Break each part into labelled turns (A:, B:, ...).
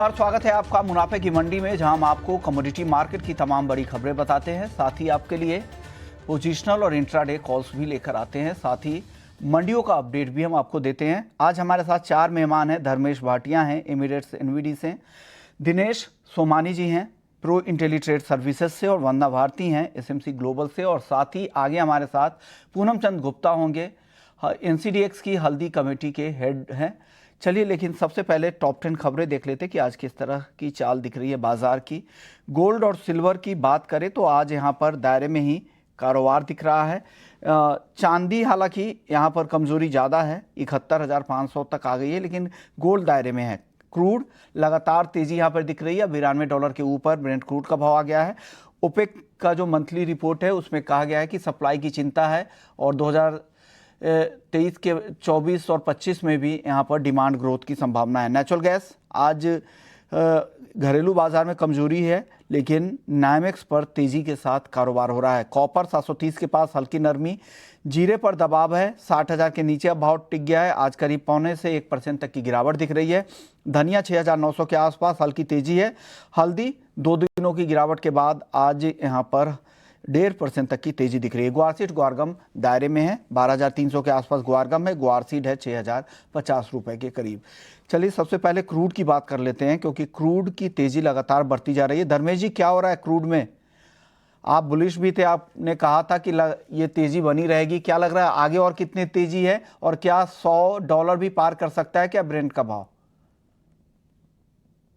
A: और स्वागत है आपका मुनाफे की मंडी में, जहां हम आपको कमोडिटी मार्केट की तमाम बड़ी खबरें बताते हैं। साथ ही आपके लिए पोजिशनल और इंट्राडे कॉल्स भी लेकर आते हैं। साथ ही मंडियों का अपडेट भी हम आपको देते हैं। आज हमारे साथ 4 मेहमान हैं। धर्मेश भाटिया हैं एमिरेट्स एनवीडी से, दिनेश सोमानी जी हैं प्रो इंटेलीट्रेड सर्विसेज से, और वंदना भारती हैं एसएमसी ग्लोबल से। और साथ ही आगे हमारे साथ पूनम चंद गुप्ता होंगे, एनसीडीएक्स की हल्दी कमेटी के हेड हैं। चलिए, लेकिन सबसे पहले टॉप 10 खबरें देख लेते हैं कि आज किस तरह की चाल दिख रही है बाजार की। गोल्ड और सिल्वर की बात करें तो आज यहाँ पर दायरे में ही कारोबार दिख रहा है। चांदी हालांकि यहाँ पर कमज़ोरी ज़्यादा है, 71,500 तक आ गई है, लेकिन गोल्ड दायरे में है। क्रूड लगातार तेज़ी यहाँ पर दिख रही है, $92 के ऊपर ब्रेंट क्रूड का भाव आ गया है। ओपेक का जो मंथली रिपोर्ट है उसमें कहा गया है कि सप्लाई की चिंता है, और 2023 के 24 और 25 में भी यहाँ पर डिमांड ग्रोथ की संभावना है। नेचुरल गैस आज घरेलू बाजार में कमजोरी है, लेकिन नायमेक्स पर तेजी के साथ कारोबार हो रहा है। कॉपर 730 के पास हल्की नरमी, जीरे पर दबाव है, 60,000 के नीचे अब भाव टिक गया है। आज करीब 0.25% तक की गिरावट दिख रही है। धनिया 6,900 के आसपास हल्की तेजी है। हल्दी 2 दिनों की गिरावट के बाद आज यहाँ पर 1.5% तक की तेजी दिख रही है। ग्वारसीड ग्वारगम दायरे में है, 12,300 के आसपास ग्वारगम है। ग्वारसीड है 6,050 रुपए के करीब। चलिए, सबसे पहले क्रूड की बात कर लेते हैं, क्योंकि क्रूड की तेजी लगातार बढ़ती जा रही है। धर्मेश जी, क्या हो रहा है क्रूड में? आप बुलिश भी थे, आपने कहा था कि ये तेजी बनी रहेगी। क्या लग रहा है आगे और कितनी तेजी है, और क्या $100 भी पार कर सकता है क्या ब्रेंट का भाव?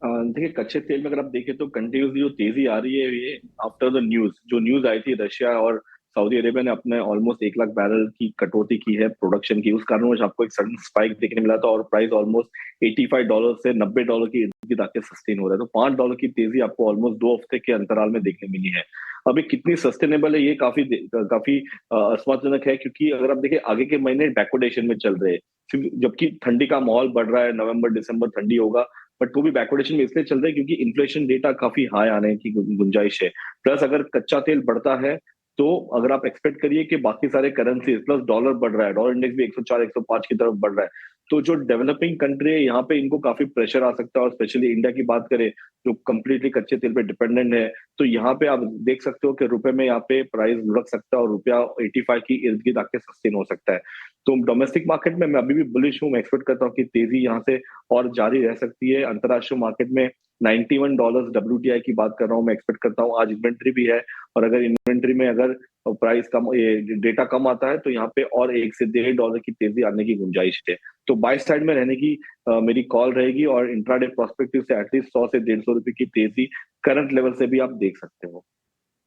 B: देखिए, कच्चे तेल में अगर आप देखें तो कंटिन्यूसली जो तेजी आ रही है ये आफ्टर द न्यूज आई थी, रशिया और सऊदी अरेबिया ने अपने ऑलमोस्ट 1 लाख बैरल की कटौती की है प्रोडक्शन की। उस कारणवश आपको एक सडन स्पाइक देखने मिला था, और प्राइस ऑलमोस्ट $85 से $90 की इर्द गिर्द आके सस्टेन हो रहा है। तो $5 की तेजी आपको ऑलमोस्ट 2 हफ्ते के अंतराल में देखने मिली है। अभी कितनी सस्टेनेबल है ये काफी काफी असमानजनक है, क्योंकि अगर आप देखें आगे के महीने बैकवर्डेशन में चल रहे हैं, जबकि ठंडी का माहौल बढ़ रहा है, नवंबर दिसंबर ठंडी होगा, बट वो भी बैकवर्डेशन में इसलिए चल रहा है क्योंकि इन्फ्लेशन डेटा काफी हाई आने की गुंजाइश है। प्लस अगर कच्चा तेल बढ़ता है तो अगर आप एक्सपेक्ट करिए कि बाकी सारे करेंसी प्लस डॉलर बढ़ रहा है, डॉलर इंडेक्स भी 104 105 की तरफ बढ़ रहा है, तो जो डेवलपिंग कंट्री है यहाँ पे इनको काफी प्रेशर आ सकता है। और स्पेशली इंडिया की बात करें जो कम्प्लीटली कच्चे तेल पे डिपेंडेंट है, तो यहाँ पे आप देख सकते हो कि रुपए में यहाँ पे प्राइस लुढ़क सकता है और रुपया 85 की इर्द गिर्द आके सस्टेन हो सकता है। तो डोमेस्टिक मार्केट में मैं अभी भी बुलिश हूँ। मैं एक्सपेक्ट करता हूँ कि तेजी यहाँ से और जारी रह सकती है। अंतरराष्ट्रीय मार्केट में $91 WTI की बात कर रहा हूँ, मैं एक्सपेक्ट करता हूँ। आज इन्वेंट्री भी है, और अगर इन्वेंट्री में अगर प्राइस कम, ये डेटा कम आता है, तो यहाँ पे और $1 से $1.5 की तेजी आने की गुंजाइश है। तो बाय साइड में रहने की मेरी कॉल रहेगी, और इंट्राडे प्रोस्पेक्टिव से एटलीस्ट 100 से ₹150 की तेजी करंट लेवल से भी आप देख सकते हो।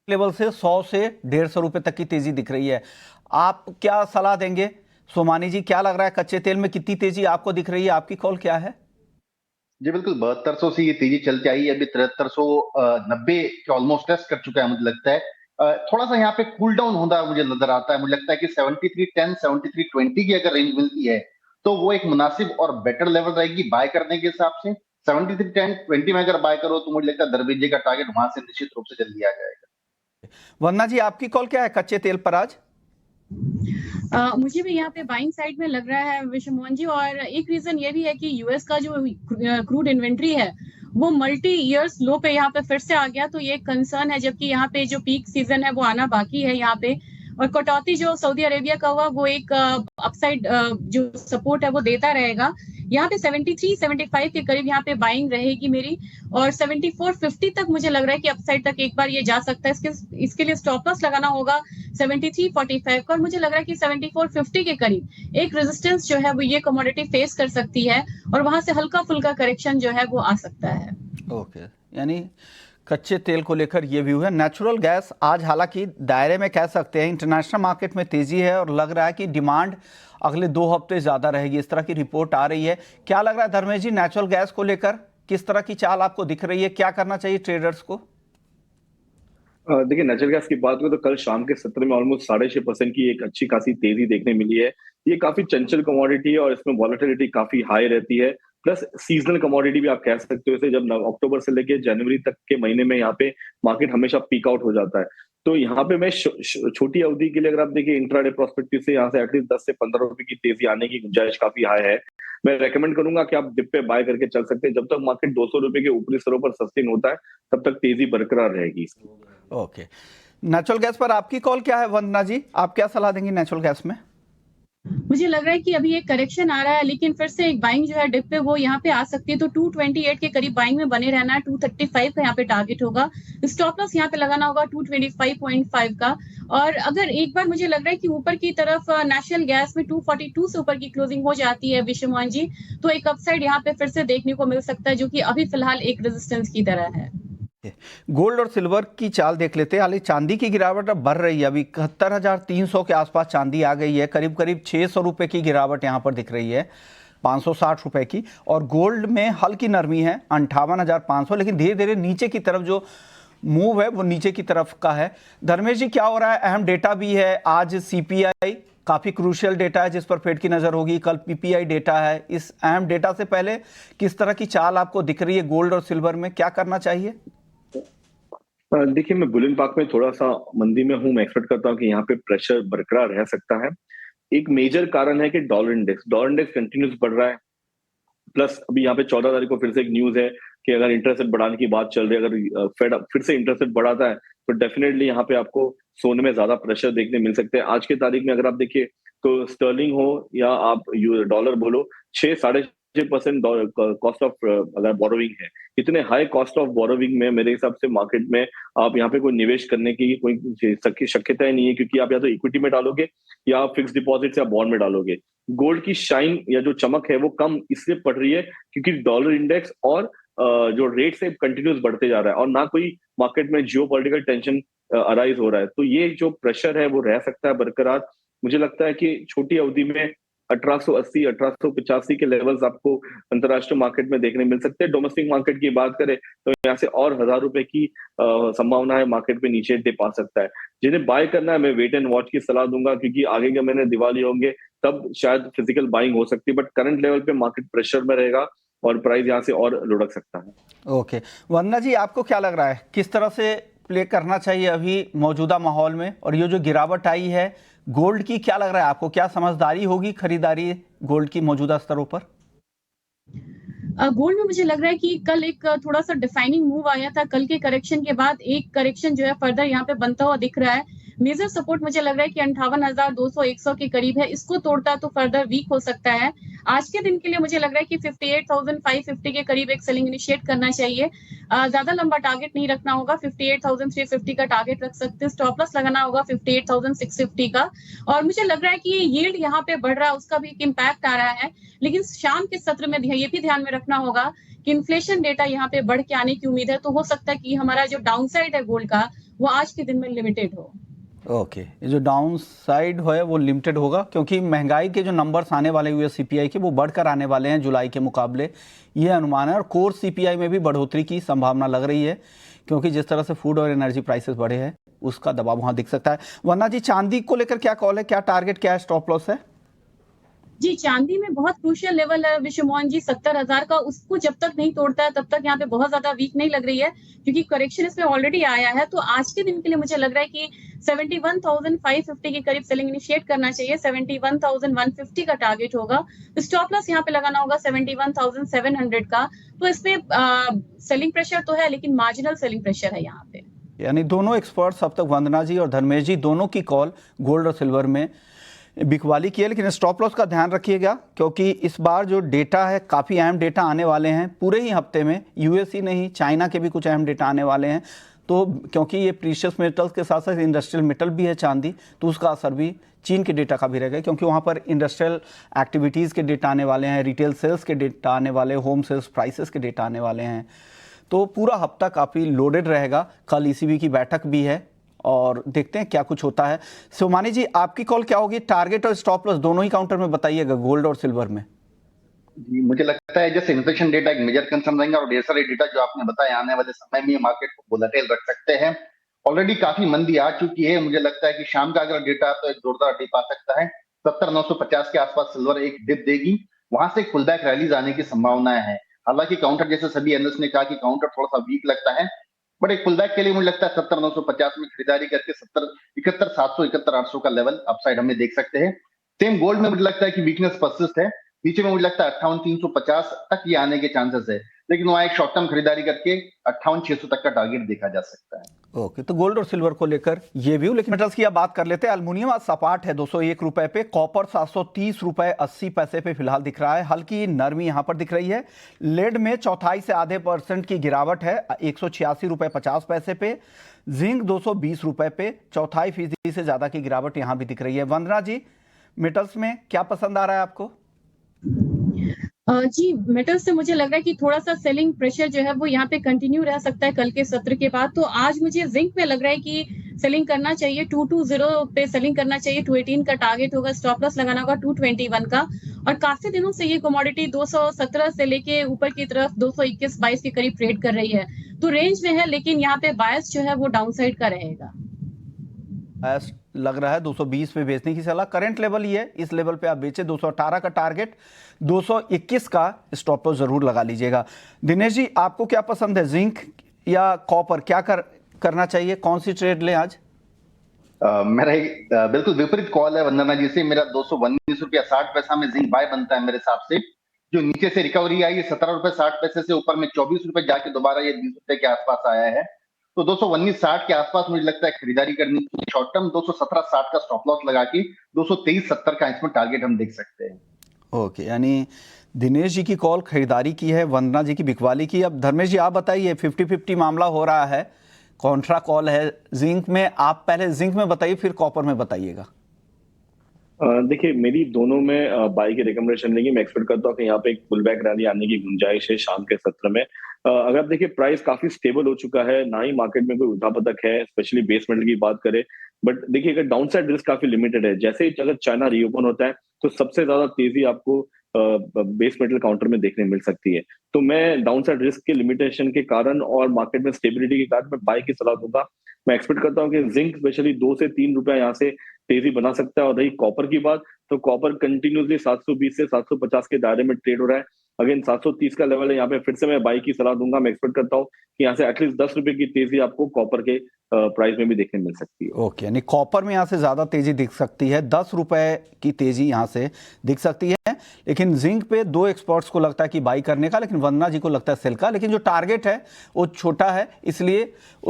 A: लेवल से 100 से ₹150 तक की तेजी दिख रही है। आप क्या सलाह देंगे सोमानी जी? क्या लग रहा है कच्चे तेल में कितनी तेजी आपको दिख रही है? आपकी कॉल क्या है?
C: जी बिल्कुल, 7200 से ये तेजी चलती आई है, अभी 7390 के ऑलमोस्ट टेस्ट कर चुका है मुझे लगता है। थोड़ा सा यहाँ पे कूल डाउन होता मुझे नजर आता है। मुझे लगता है कि 7310 7320 की अगर रेंज मिलती है तो वो एक मुनासिब और बेटर लेवल रहेगी बाय करने के हिसाब से। 7310 20 में अगर बाय करो तो मुझे लगता है दरवेज जी का टारगेट वहां से निश्चित रूप से जल्दी आ जाएगा।
A: वंदना जी, आपकी कॉल क्या है कच्चे तेल पर आज?
D: मुझे भी यहाँ पे बाइंग साइड में लग रहा है विश्व मोहन जी, और एक रीजन ये भी है कि यूएस का जो क्रूड इन्वेंट्री है वो मल्टी ईयर्स लो पे यहाँ पे फिर से आ गया, तो ये कंसर्न है। जबकि यहाँ पे जो पीक सीजन है वो आना बाकी है यहाँ पे, और कटौती जो सऊदी अरेबिया का हुआ वो एक अपसाइड जो सपोर्ट है वो देता रहेगा। यहाँ पे 73 75 के करीब यहाँ पे बाइंग रहेगी मेरी, और 7450 तक मुझे लग रहा है कि अपसाइड तक एक बार ये जा सकता है। इसके लिए स्टॉप लॉस लगाना होगा 7345 का, और मुझे लग रहा है कि 7450 के करीब एक रेजिस्टेंस जो है वो ये कमोडिटी फेस कर सकती है, और वहां से हल्का फुल्का करेक्शन जो है वो आ सकता है।
A: ओके, यानी कच्चे तेल को लेकर ये व्यू है। नेचुरल गैस आज हालांकि दायरे में कह सकते हैं इंटरनेशनल मार्केट में तेजी है, और लग रहा है कि डिमांड अगले 2 हफ्ते ज़्यादा रहेगी, इस तरह की रिपोर्ट आ रही है। क्या लग रहा है धर्मेश जी, नेचुरल गैस को लेकर किस तरह की चाल आपको दिख रही है? क्या करना चाहिए ट्रेडर्स को?
B: देखिए, नेचुरल गैस की बात करें तो कल शाम के सत्र में ऑलमोस्ट 6.5% की एक अच्छी खासी तेजी देखने मिली है। ये काफी चंचल कमोडिटी है और इसमें वॉलेटिलिटी काफी हाई रहती है। प्लस सीजनल कमोडिटी भी आप कह सकते हो इसे, जब अक्टूबर से लेके जनवरी तक के महीने में यहाँ पे मार्केट हमेशा पीक आउट हो जाता है। तो यहाँ पे मैं छोटी अवधि के लिए अगर आप देखिए इंट्राडे प्रोस्पेक्टिव से यहाँ से एटलीस्ट 10 से 15 रुपए की तेजी आने की गुंजाइश काफी हाई है। मैं रेकमेंड करूंगा कि आप डिप पे बाय करके चल सकते हैं। जब तक मार्केट 200 रुपए के ऊपरी स्तरों पर सस्टेन होता है तब तक तेजी बरकरार रहेगी इसकी।
A: ओके, नेचुरल गैस पर आपकी कॉल क्या है वंदना जी, आप क्या सलाह देंगी नेचुरल गैस में?
D: मुझे लग रहा है कि अभी एक करेक्शन आ रहा है, लेकिन फिर से एक बाइंग जो है डिप पे वो यहाँ पे आ सकती है, तो 228 के करीब बाइंग में बने रहना है। 235 का यहाँ पे टारगेट होगा, स्टॉप लॉस यहाँ पे लगाना होगा 225.5 का। और अगर एक बार मुझे लग रहा है कि ऊपर की तरफ नेशनल गैस में 242 से ऊपर की क्लोजिंग हो जाती है विश्व मोहन जी, तो एक अपसाइड यहाँ पे फिर से देखने को मिल सकता है, जो कि अभी फिलहाल एक रेजिस्टेंस की तरह है।
A: गोल्ड और सिल्वर की चाल देख लेते हैं। हालांकि चांदी की गिरावट अब बढ़ रही है, अभी 71,300 के आसपास चांदी आ गई है, करीब करीब 600 रुपए की गिरावट यहाँ पर दिख रही है, 560 रुपए की। और गोल्ड में हल्की नरमी है 58,500, लेकिन धीरे धीरे नीचे की तरफ जो मूव है वो नीचे की तरफ का है। धर्मेश जी, क्या हो रहा है? अहम डेटा भी है आज, सीपीआई काफी क्रूशियल डेटा है जिस पर फेड की नजर होगी, कल पीपीआई डेटा है। इस अहम डेटा से पहले किस तरह की चाल आपको दिख रही है गोल्ड और सिल्वर में, क्या करना चाहिए?
B: देखिए, मैं बुलियन पार्क में थोड़ा सा मंदी में हूं। मैं एक्सपेक्ट करता हूं कि यहाँ पे प्रेशर बरकरार रह सकता है। एक मेजर कारण है कि डॉलर इंडेक्स कंटिन्यूस बढ़ रहा है। प्लस अभी यहाँ पे 14 तारीख को फिर से एक न्यूज है कि अगर इंटरेस्ट रेट बढ़ाने की बात चल रही है, अगर फेड फिर से इंटरेस्ट रेट बढ़ाता है तो डेफिनेटली यहाँ पे आपको सोने में ज्यादा प्रेशर देखने मिल सकते हैं। आज के तारीख में अगर आप देखिए तो स्टर्लिंग हो या आप डॉलर बोलो, 6-6.5% कॉस्ट ऑफ अगर बोरोविंग है। इतने हाई कॉस्ट ऑफ बोरोविंग में मेरे हिसाब से मार्केट में आप यहाँ पे कोई निवेश करने की कोई शक्यता ही नहीं है, क्योंकि आप या तो इक्विटी में डालोगे या आप फिक्स डिपॉजिट या बॉन्ड में डालोगे। गोल्ड की शाइन या जो चमक है वो कम इसलिए पड़ रही है क्योंकि डॉलर इंडेक्स और जो रेट से कंटिन्यूस बढ़ते जा रहा है और ना कोई मार्केट में जियोपॉलिटिकल टेंशन अराइज हो रहा है। तो ये जो प्रेशर है वो रह सकता है बरकरार। मुझे लगता है कि छोटी अवधि में 1880 1885 के लेवल्स आपको अंतरराष्ट्रीय मार्केट में देखने मिल सकते हैं। डोमेस्टिक मार्केट की बात करें तो यहाँ से और 1,000 रुपए की संभावना है मार्केट में नीचे डिप आ सकता है। जिन्हें बाय करना है मैं वेट एंड वॉच की सलाह दूंगा, क्योंकि आगे के महीने दिवाली होंगे तब शायद फिजिकल बाइंग हो सकती है, बट करंट लेवल पे मार्केट प्रेशर में रहेगा और प्राइस यहाँ से और लुढ़क सकता है।
A: ओके, वंदना जी, आपको क्या लग रहा है किस तरह से प्ले करना चाहिए अभी मौजूदा माहौल में? और ये जो गिरावट आई है गोल्ड की, क्या लग रहा है आपको, क्या समझदारी होगी खरीदारी गोल्ड की मौजूदा स्तरों पर?
D: गोल्ड में मुझे लग रहा है कि कल एक थोड़ा सा डिफाइनिंग मूव आया था, कल के करेक्शन के बाद एक करेक्शन जो है फर्दर यहाँ पे बनता हुआ दिख रहा है। मेजर सपोर्ट मुझे लग रहा है कि 58,200-100 के करीब है, इसको तोड़ता तो फर्दर वीक हो सकता है। आज के दिन के लिए मुझे लग रहा है कि 58,550 के करीब एक सेलिंग इनिशिएट करना चाहिए। ज्यादा लंबा टारगेट नहीं रखना होगा, 58,350 का टारगेट रख सकते हैं। स्टॉप लॉस लगाना होगा 58,650 का। और मुझे लग रहा है कि ये यील्ड यहाँ पे बढ़ रहा है, उसका भी एक इम्पैक्ट आ रहा है। लेकिन शाम के सत्र में ये भी ध्यान में रखना होगा कि इन्फ्लेशन डेटा यहाँ पे बढ़ के आने की उम्मीद है, तो हो सकता है कि हमारा जो डाउन साइड है गोल्ड का वो आज के दिन में लिमिटेड हो।
A: ओके, ये जो डाउन साइड है वो लिमिटेड होगा, क्योंकि महंगाई के जो नंबर्स आने वाले यूएस सीपीआई के वो बढ़कर आने वाले हैं जुलाई के मुकाबले, ये अनुमान है। और कोर सीपीआई में भी बढ़ोतरी की संभावना लग रही है, क्योंकि जिस तरह से फूड और एनर्जी प्राइसेस बढ़े हैं उसका दबाव वहाँ दिख सकता है। वरना जी, चांदी को लेकर क्या कॉल है, क्या टारगेट, क्या स्टॉप लॉस है?
D: जी, चांदी में बहुत क्रूशियल लेवल है विश्व मोहन जी 70,000 का, उसको जब तक नहीं तोड़ता है तब तक यहाँ पे बहुत ज्यादा वीक नहीं लग रही है, क्योंकि करेक्शन इसमें ऑलरेडी आया है। तो आज के दिन के लिए मुझे लग रहा है कि 71,550 के करीब सेलिंग इनिशिएट करना चाहिए। 71,150 का टारगेट होगा। स्टॉप लॉस यहाँ पे लगाना होगा 71,700 का। तो इसमें सेलिंग प्रेशर तो है, लेकिन मार्जिनल सेलिंग प्रेशर है यहाँ पे।
A: यानी दोनों एक्सपर्ट्स अब तक, वंदना जी और धर्मेश जी, दोनों की कॉल गोल्ड और सिल्वर में बिकवाली की है। लेकिन स्टॉप लॉस का ध्यान रखिएगा, क्योंकि इस बार जो डेटा है काफ़ी अहम डेटा आने वाले हैं पूरे ही हफ्ते में। यूएस ही नहीं, चाइना के भी कुछ अहम डेटा आने वाले हैं। तो क्योंकि ये प्रीशियस मेटल्स के साथ साथ इंडस्ट्रियल मेटल भी है चांदी, तो उसका असर भी चीन के डेटा का भी रहेगा, क्योंकि वहाँ पर इंडस्ट्रियल एक्टिविटीज़ के डेटा आने वाले हैं, रिटेल सेल्स के डेटा आने वाले, होम सेल्स प्राइसेस के डेटा आने वाले हैं। तो पूरा हफ्ता काफ़ी लोडेड रहेगा। कल ईसीबी की बैठक भी है और देखते हैं क्या कुछ होता है। सोमानी जी, आपकी कॉल क्या होगी? टारगेट और स्टॉप लॉस दोनों ही काउंटर में बताइएगा, गोल्ड और सिल्वर में।
C: जी, मुझे लगता है जैसे इन्फ्लेशन डेटा एक मेजर कंसर्न रहेंगे और ढेर सारे डेटा जो आपने बताया आने वाले समय में मार्केट को वोलेटाइल रख सकते हैं। ऑलरेडी काफी मंदी आ चुकी है। मुझे लगता है कि शाम का अगर डेटा तो एक जोरदार डिप आ सकता है। 70,950 के आसपास सिल्वर एक डिप देगी, वहां से पुल बैक रैलीज आने की संभावनाएं हैं। हालांकि काउंटर, जैसे सभी एनालिस्ट ने कहा कि काउंटर थोड़ा सा वीक लगता है, बट एक पुल बैक के लिए मुझे लगता है 70,950 में खरीदारी करके 71,700 71,800 का लेवल अपसाइड हमें देख सकते हैं। सेम गोल्ड में मुझे लगता है कि वीकनेस परसिस्ट है। नीचे में मुझे लगता है 58,350 तक ये आने के चांसेस है, लेकिन वहां एक शॉर्ट टर्म खरीदारी करके 58,600 तक का टारगेट देखा जा सकता है।
A: ओके, तो गोल्ड और सिल्वर को लेकर ये व्यू। लेकिन मेटल्स की अब बात कर लेते हैं। एल्युमिनियम आज सपाट है 201 रुपए पे, कॉपर 730 रुपए 80 पैसे पे फिलहाल दिख रहा है, हल्की नरमी यहां पर दिख रही है। लेड में चौथाई से आधे % की गिरावट है 186 रुपए 50 पैसे पे। जिंक 220 रुपए पे, चौथाई फीसदी से ज्यादा की गिरावट यहां भी दिख रही है। वंदना जी, मेटल्स में क्या पसंद आ रहा है आपको?
D: जी, मेटल्स से मुझे लग रहा है कि थोड़ा-सा सेलिंग प्रेशर जो है वो यहाँ पे कंटिन्यू रह सकता है कल के सत्र के बाद। तो आज मुझे ज़िंक पे लग रहा है कि सेलिंग करना चाहिए, 220 पे सेलिंग करना चाहिए, 218 का टारगेट होगा, स्टॉप लॉस लगाना होगा 221 का। और काफ़ी दिनों से ये कमोडिटी 217 से लेके ऊपर की तरफ 221-22 के करीब ट्रेड कर रही है। तो रेंज में है, लेकिन यहाँ पे बायस जो है वो डाउनसाइड का रहेगा।
A: लग रहा है 220 पे बेचने की सलाह। करंट लेवल ये है, इस लेवल पे आप बेचे। 218 का टारगेट, 221 का स्टॉप लॉस जरूर लगा लीजिएगा। दिनेश जी, आपको क्या पसंद है, जिंक या कॉपर? क्या करना चाहिए, कौन सी ट्रेड लें आज?
C: मेरा एक बिल्कुल विपरीत कॉल है वंदना जी से। मेरा 219 रुपया 60 पैसा में जिंक बाय बनता है मेरे हिसाब से। जो नीचे से रिकवरी आई है 17 रुपए 60 पैसे से, ऊपर में 24 रुपए जाके दोबारा ये 20 रुपए के आसपास आया है। तो 219.60 के आसपास मुझे लगता है खरीदारी करनी चाहिए। शॉर्ट टर्म 217.60 का स्टॉप लॉस लगा के 223.70 का इसमें टारगेट हम देख सकते हैं।
A: ओके, यानी दिनेश जी की कॉल खरीदारी की है, वंदना जी की बिकवाली की। अब धर्मेश जी आप बताइए, 50-50 मामला हो रहा है, कॉन्ट्रा कॉल है जिंक में। आप पहले जिंक में बताइए, फिर कॉपर में बताइएगा।
B: देखिए, मेरी दोनों में बाई की रिकमेंडेशन रहेगी। मैं एक्सपेक्ट करता हूँ कि यहाँ पे एक पुल बैक रैली आने की गुंजाइश है शाम के सत्र में। अगर आप देखिए, प्राइस काफी स्टेबल हो चुका है, ना ही मार्केट में कोई उठापतक है, स्पेशली बेस मेटल की बात करें। बट देखिए, अगर डाउनसाइड रिस्क काफी लिमिटेड है। जैसे ही अगर चाइना रीओपन होता है तो सबसे ज्यादा तेजी आपको बेस मेटल काउंटर में देखने मिल सकती है। तो मैं डाउनसाइड रिस्क के लिमिटेशन के कारण और मार्केट में स्टेबिलिटी के कारण मैं बाई की सलाह दूंगा। मैं एक्सपेक्ट करता हूँ कि जिंक स्पेशली 2 से 3 रुपया यहाँ से तेजी बना सकता है। और रही कॉपर की बात, तो कॉपर कंटिन्यूसली 720 से 750 के दायरे में ट्रेड हो रहा है। अगेन 730 का लेवल है, यहाँ पे फिर से मैं बाई की सलाह दूंगा। मैं एक्सपेक्ट करता हूँ कि यहाँ से एटलीस्ट 10 रुपए की तेजी आपको कॉपर के प्राइस में भी देखने मिल सकती है।
A: ओके, यानी कॉपर में यहाँ से ज़्यादा तेज़ी दिख सकती है, 10 रुपए की तेज़ी यहाँ से दिख सकती है। लेकिन जिंक पे दो एक्सपर्ट्स को लगता है कि बाई करने का, लेकिन वंदना जी को लगता है सेल का। लेकिन जो टारगेट है वो छोटा है, इसलिए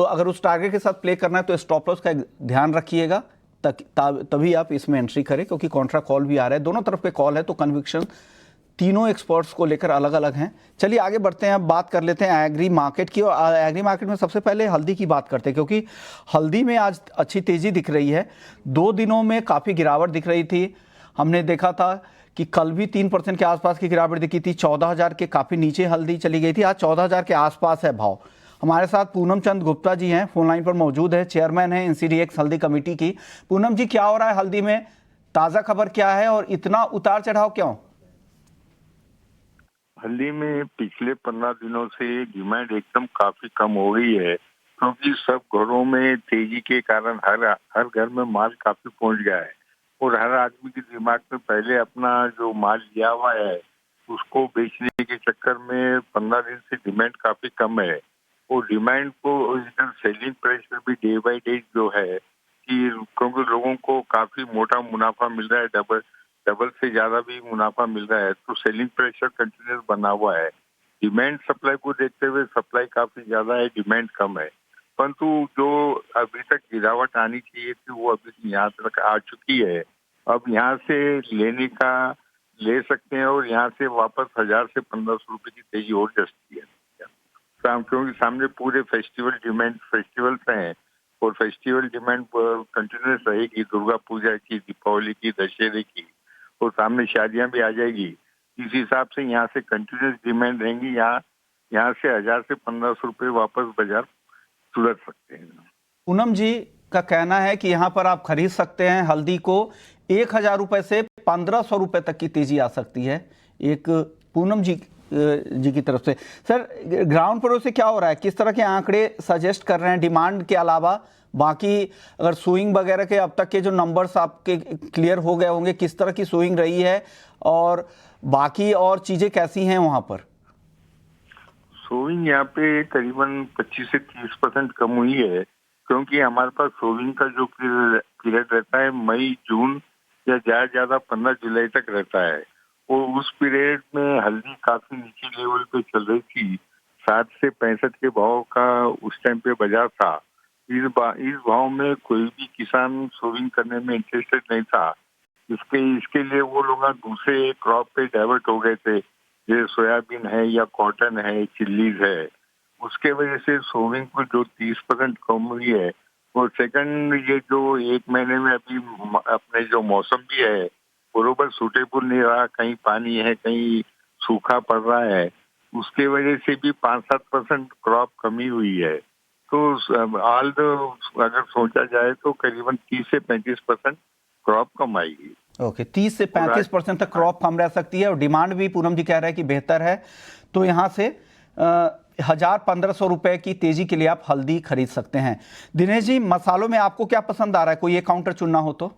A: अगर उस टारगेट के साथ प्ले करना है तो स्टॉप लॉस का ध्यान रखिएगा, तभी आप इसमें एंट्री करें, क्योंकि कॉन्ट्रा कॉल भी आ रहा है। दोनों तरफ के कॉल है, तो कन्विक्शन तीनों एक्सपर्ट्स को लेकर अलग अलग हैं। चलिए आगे बढ़ते हैं, अब बात कर लेते हैं एग्री मार्केट की। और एग्री मार्केट में सबसे पहले हल्दी की बात करते हैं, क्योंकि हल्दी में आज अच्छी तेज़ी दिख रही है। 2 दिनों में काफ़ी गिरावट दिख रही थी। हमने देखा था कि कल भी 3% के आसपास की गिरावट दिखी थी। 14,000 के काफ़ी नीचे हल्दी चली गई थी, आज 14,000 के आसपास है भाव। हमारे साथ पूनम चंद गुप्ता जी हैं, फोन लाइन पर मौजूद है, चेयरमैन हैं NCDX हल्दी कमेटी की। पूनम जी, क्या हो रहा है हल्दी में, ताज़ा खबर क्या है और इतना उतार चढ़ाव क्यों?
E: हल्दी में पिछले 15 दिनों से डिमांड एकदम काफी कम हो गई है, क्योंकि सब घरों में तेजी के कारण हर घर में माल काफी पहुंच गया है। और हर आदमी के दिमाग में पहले अपना जो माल लिया हुआ है उसको बेचने के चक्कर में 15 दिन से डिमांड काफी कम है। और डिमांड को इधर सेलिंग प्रेशर भी डे बाई डे जो है, कि क्योंकि लोगों को काफी मोटा मुनाफा मिल रहा है, डबल से ज्यादा भी मुनाफा मिल रहा है, तो सेलिंग प्रेशर कंटिन्यूस बना हुआ है। डिमांड सप्लाई को देखते हुए सप्लाई काफी ज्यादा है, डिमांड कम है। परंतु जो अभी तक गिरावट आनी चाहिए थी वो अभी यहाँ तक आ चुकी है। अब यहाँ से ले सकते हैं और यहाँ से वापस 1000 से 1500 रुपए की तेजी और जा सकती है, क्योंकि सामने पूरे फेस्टिवल्स हैं और फेस्टिवल डिमांड कंटिन्यूस रहेगी। दुर्गा पूजा की, दीपावली की, दशहरे की, और सामने शादियां भी आ जाएगी। इस हिसाब से यहाँ से कंटिन्यूस डिमांड रहेंगी। यहाँ से 1000 से 1500 रुपए वापस बाजार सुधर सकते हैं।
A: पूनम जी का कहना है कि यहाँ पर आप खरीद सकते हैं हल्दी को 1000 रुपए से 1500 रुपए तक की तेजी आ सकती है। एक पूनम जी की तरफ से। सर, ग्राउंड पर से क्या हो रहा है, किस तरह के आंकड़े सजेस्ट कर रहे हैं डिमांड के अलावा? बाकी अगर स्विंग वगैरह के अब तक के जो नंबर्स आपके क्लियर हो गए होंगे, किस तरह की स्विंग रही है और बाकी और चीजें कैसी हैं वहां पर?
E: स्विंग यहाँ पे करीबन 25 से 30% कम हुई है, क्योंकि हमारे पास स्विंग का जो पीरियड रहता है मई जून या ज्यादा 15 जुलाई तक रहता है। और उस पीरियड में हल्दी काफी नीचे लेवल पे चल रही थी। 60 से 65 के भाव का उस टाइम पे बाजार था। इस भाव में कोई भी किसान सोविंग करने में इंटरेस्टेड नहीं था। इसके लिए वो लोग दूसरे क्रॉप पे डाइवर्ट हो गए थे, जैसे सोयाबीन है या कॉटन है, चिल्लीज है। उसके वजह से सोविंग को जो 30% कम हुई है। और सेकंड, ये जो एक महीने में अभी अपने जो मौसम भी है बरोबर सूटेबल नहीं रहा, कहीं पानी है कहीं सूखा पड़ रहा है, उसके वजह से भी 5-7% क्रॉप कमी हुई है। तो ऑल अगर सोचा जाए तो करीबन 30 से 35% क्रॉप कम आएगी।
A: ओके, 30 से 35% तक क्रॉप कम रह सकती है और डिमांड भी पूनम जी कह रहे हैं कि बेहतर है। तो यहाँ से 1,000-1,500 रुपए की तेजी के लिए आप हल्दी खरीद सकते हैं। दिनेश जी, मसालों में आपको क्या पसंद आ रहा है? कोई एक काउंटर चुनना हो तो?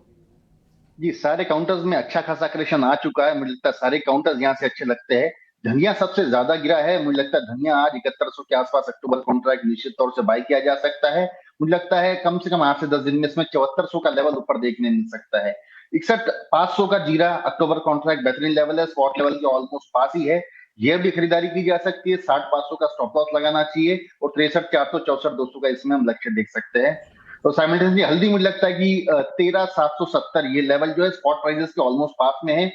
C: जी, सारे काउंटर्स में अच्छा खासा करेक्शन आ चुका है। मुझे लगता है सारे काउंटर्स यहाँ से अच्छे लगते हैं। धनिया सबसे ज्यादा गिरा है। मुझे लगता है धनिया आज 7100 के आसपास अक्टूबर कॉन्ट्रैक्ट निश्चित तौर से बाय किया जा सकता है। मुझे लगता है कम से कम 8 से 10 दिन में इसमें 7400 का लेवल ऊपर देखने मिल सकता है। 61,500 का जीरा अक्टूबर कॉन्ट्रैक्ट बेहतरीन लेवल है, स्पॉट लेवल के ऑलमोस्ट पास ही है। यह भी खरीदारी की जा सकती है। 60,500 का स्टॉप लॉस लगाना चाहिए और 63,400 64,200 का इसमें हम लक्ष्य देख सकते हैं। तो साइमल्टेनियसली हल्दी मुझे लगता है कि 13,770 ये लेवल जो है स्पॉट प्राइसेस के ऑलमोस्ट पास में है।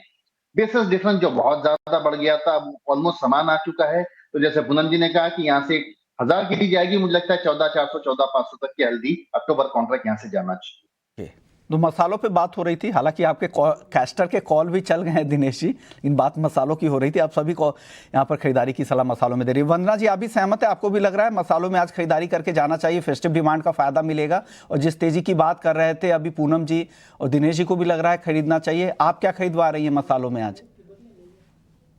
C: बेसिस डिफरेंस जो बहुत ज्यादा बढ़ गया था ऑलमोस्ट समान आ चुका है। तो जैसे पूनम जी ने कहा कि यहाँ से 1000 की ली जाएगी, मुझे लगता है 14,400 14,500 तक की हल्दी अक्टूबर कॉन्ट्रैक्ट यहाँ से जाना चाहिए।
A: तो मसालों पे बात हो रही थी, हालांकि आपके कैस्टर के कॉल भी चल गए हैं दिनेश जी, इन बात मसालों की हो रही थी। आप सभी को यहाँ पर खरीदारी की सलाह मसालों में दे रही है। वंदना जी, आप भी सहमत है? आपको भी लग रहा है मसालों में आज खरीदारी करके जाना चाहिए, फेस्टिव डिमांड का फायदा मिलेगा? और जिस तेजी की बात कर रहे थे अभी पूनम जी और दिनेश जी को भी लग रहा है खरीदना चाहिए। आप क्या खरीदवा रही है मसालों में आज?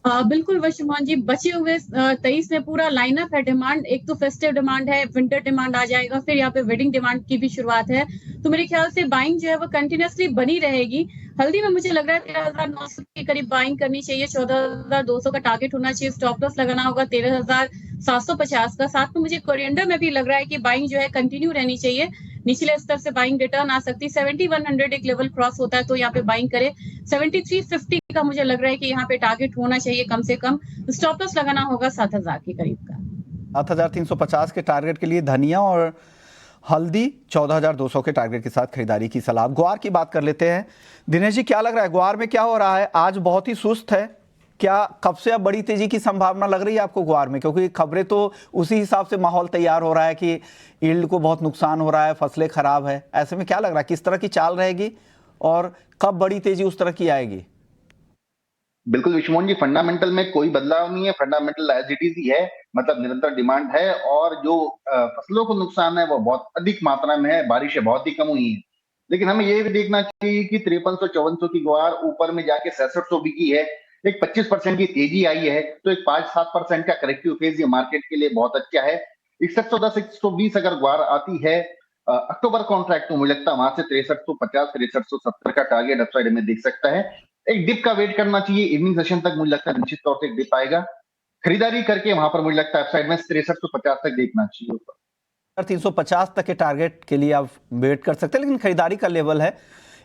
D: बिल्कुल वशुमान जी, बचे हुए 23 में पूरा लाइनअप है डिमांड। एक तो फेस्टिव डिमांड है, विंटर डिमांड आ जाएगा, फिर यहाँ पे वेडिंग डिमांड की भी शुरुआत है। तो मेरे ख्याल से बाइंग जो है वो कंटिन्यूअसली बनी रहेगी। हल्दी में मुझे लग रहा है 13,900 के करीब बाइंग करनी चाहिए। 14,200 का टारगेट होना चाहिए। स्टॉप लॉस लगाना होगा 13,750 का। साथ में मुझे कोरिएंडर में भी लग रहा है कि बाइंग जो है कंटिन्यू रहनी चाहिए। निचले स्तर से बाइंग रिटर्न आ सकती है। 7100 एक लेवल क्रॉस होता है तो यहाँ पे बाइंग करे। 7350 का मुझे लग रहा है कि यहाँ पे टारगेट होना चाहिए कम से कम। स्टॉप लॉस लगाना होगा 7,000 के करीब का।
A: 7,350 के टारगेट के लिए धनिया और हल्दी 14,200 के टारगेट के साथ खरीदारी की सलाह। ग्वार की बात कर लेते हैं। दिनेश जी, क्या लग रहा है ग्वार में क्या हो रहा है? आज बहुत ही सुस्त है। क्या कब से अब बड़ी तेजी की संभावना लग रही है आपको ग्वार में? क्योंकि खबरें तो उसी हिसाब से माहौल तैयार हो रहा है कि यील्ड को बहुत नुकसान हो रहा है, फसलें खराब है। ऐसे में क्या लग रहा है किस तरह की चाल रहेगी और कब बड़ी तेजी उस तरह की आएगी?
C: बिल्कुल विश्वमोहन जी, फंडामेंटल में कोई बदलाव नहीं है। फंडामेंटल एज इट इज ही है, मतलब निरंतर डिमांड है और जो फसलों को नुकसान है वो बहुत अधिक मात्रा में है। बारिशें बहुत ही कम हुई हैं, लेकिन हमें ये भी देखना चाहिए कि 5300-5400 की गुआर ऊपर में जाके 6600 बिकी है। एक 25% की तेजी आई है, तो एक 5-7% का करेक्टिव फेज ये मार्केट के लिए बहुत अच्छा है। 6110 120 अगर गुआर आती है अक्टूबर कॉन्ट्रैक्ट, तो मुझे लगता है वहां से 6350 6370 का टारगेट अपसाइड में देख सकता है। एक डिप का वेट करना चाहिए इवनिंग सेशन तक। मुझे लगता है निश्चित तौर से एक डिप आएगा। खरीदारी करके वहां पर मुझे लगता है अपसाइड में 6350 तक देखना चाहिए।
A: 350 तक के टारगेट के लिए आप वेट कर सकते हैं, लेकिन खरीदारी का लेवल है,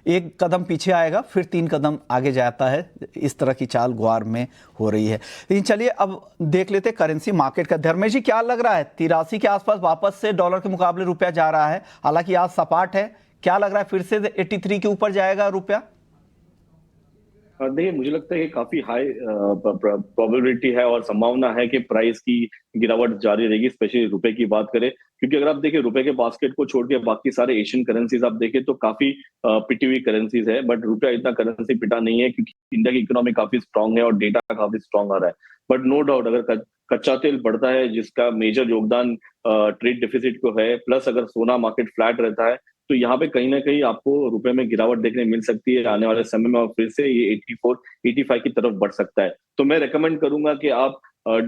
A: एक कदम पीछे आएगा फिर 3 कदम आगे जाता है। इस तरह की चाल ग्वार में हो रही है। लेकिन चलिए अब देख लेते करेंसी मार्केट का। धर्मेश जी, क्या लग रहा है 83 के आसपास वापस से डॉलर के मुकाबले रुपया जा रहा है? हालांकि आज सपाट है, क्या लग रहा है फिर से 83 के ऊपर जाएगा रुपया?
B: देखिए, मुझे लगता है कि काफी हाई प्रोबेबिलिटी है और संभावना है कि प्राइस की गिरावट जारी रहेगी, स्पेशली रुपए की बात करें। क्योंकि अगर आप देखें रुपए के बास्केट को छोड़ के बाकी सारे एशियन करेंसीज आप देखें तो काफी पिटी हुई करेंसीज है, बट रुपया इतना करेंसी पिटा नहीं है क्योंकि इंडिया की इकोनॉमी काफी स्ट्रांग है और डेटा काफी स्ट्रांग आ रहा है। बट नो डाउट अगर कच्चा तेल बढ़ता है जिसका मेजर योगदान ट्रेड डेफिसिट को है, प्लस अगर सोना मार्केट फ्लैट रहता है तो यहाँ पे कहीं ना कहीं आपको रुपए में गिरावट देखने मिल सकती है आने वाले समय में और फिर से ये 84-85 की तरफ बढ़ सकता है। तो मैं रेकमेंड करूंगा कि आप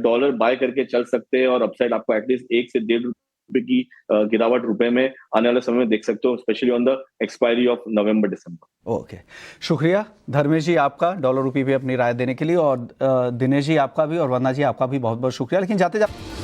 B: डॉलर बाय करके चल सकते हैं और अपसाइड आपको एटलीस्ट 1 से 1.5 रुपए की गिरावट रुपए में आने वाले समय में देख सकते हो, specially on the expiry of November December.
A: Okay, शुक्रिया धर्मेश जी आपका डॉलर रुपये पे अपनी राय देने के लिए, और दिनेश जी आपका भी और वंदना जी आपका भी बहुत बहुत शुक्रिया। लेकिन जाते जाते